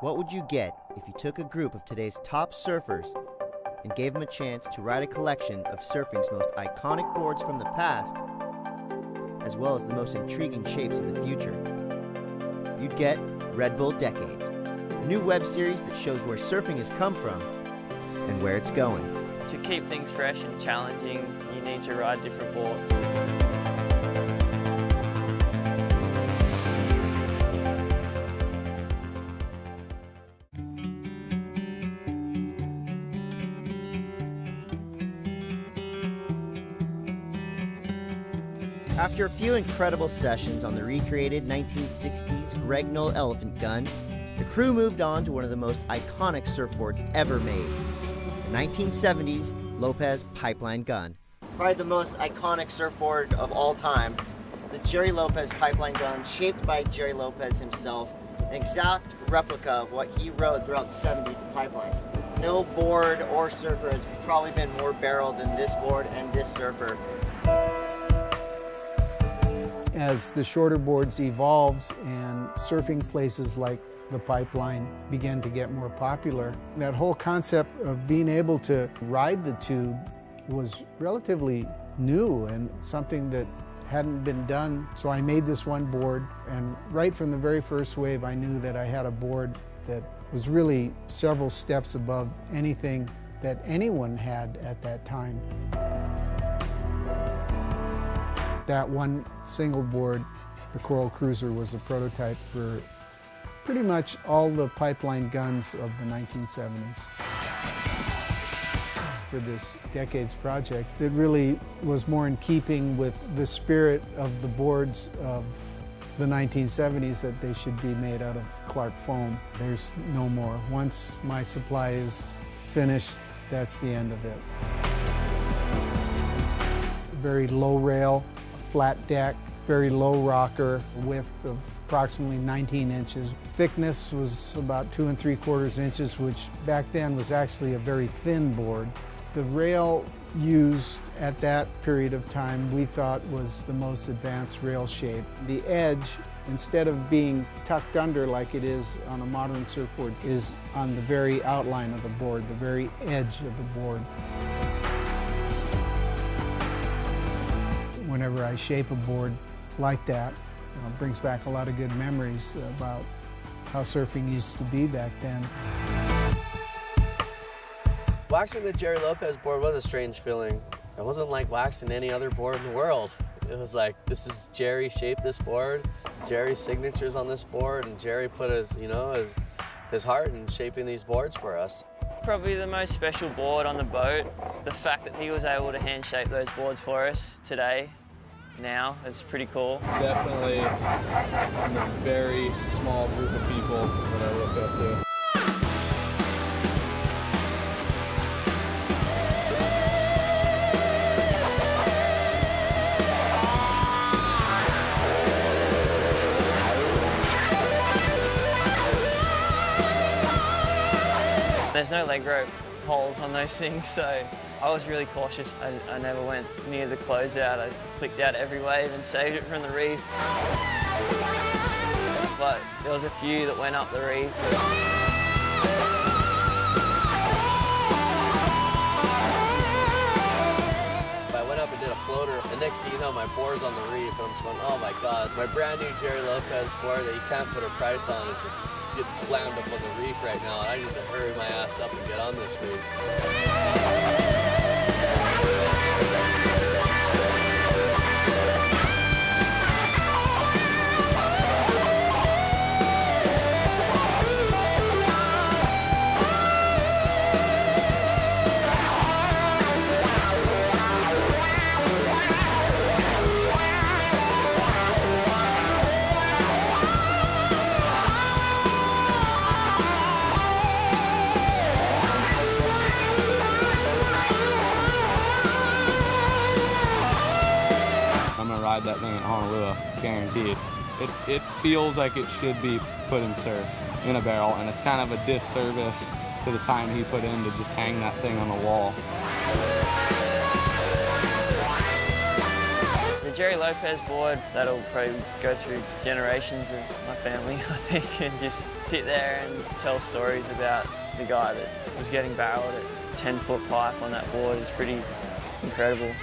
What would you get if you took a group of today's top surfers and gave them a chance to ride a collection of surfing's most iconic boards from the past, as well as the most intriguing shapes of the future? You'd get Red Bull Decades, a new web series that shows where surfing has come from and where it's going. To keep things fresh and challenging, you need to ride different boards. After a few incredible sessions on the recreated 1960s Greg Knoll Elephant Gun, the crew moved on to one of the most iconic surfboards ever made, the 1970s Lopez Pipeline Gun. Probably the most iconic surfboard of all time, the Gerry Lopez Pipeline Gun, shaped by Gerry Lopez himself, an exact replica of what he rode throughout the 70s at Pipeline. No board or surfer has probably been more barreled than this board and this surfer. As the shorter boards evolved and surfing places like the Pipeline began to get more popular, that whole concept of being able to ride the tube was relatively new and something that hadn't been done. So I made this one board, and right from the very first wave I knew that I had a board that was really several steps above anything that anyone had at that time. That one single board, the Coral Cruiser, was a prototype for pretty much all the Pipeline guns of the 1970s. For this Decades project, it really was more in keeping with the spirit of the boards of the 1970s, that they should be made out of Clark foam. There's no more. Once my supply is finished, that's the end of it. Very low rail, flat deck, very low rocker, width of approximately 19 inches. Thickness was about 2 3/4 inches, which back then was actually a very thin board. The rail used at that period of time we thought was the most advanced rail shape. The edge, instead of being tucked under like it is on a modern surfboard, is on the very outline of the board, the very edge of the board. Whenever I shape a board like that, it brings back a lot of good memories about how surfing used to be back then. Waxing the Gerry Lopez board was a strange feeling. It wasn't like waxing any other board in the world. It was like, this is Gerry shaped this board, Gerry's signatures on this board, and Gerry put his heart in shaping these boards for us. Probably the most special board on the boat. The fact that he was able to hand shape those boards for us today, now, is pretty cool. Definitely in a very small group of people that I look up to. There's no leg rope holes on those things, so I was really cautious. I never went near the closeout. I flicked out every wave and saved it from the reef. But there was a few that went up the reef. I went up and did a floater, and next thing you know, my board's on the reef, and I'm just going, oh my God. My brand new Gerry Lopez board that you can't put a price on is just getting slammed up on the reef right now, and I need to hurry my ass up and get on this reef. Ride that thing at Honolulu, guaranteed. It feels like it should be put in surf in a barrel, and it's kind of a disservice to the time he put in to just hang that thing on the wall. The Jerry Lopez board, that'll probably go through generations of my family, I think, and just sit there and tell stories about the guy that was getting barreled at 10-foot pipe on that board is pretty incredible.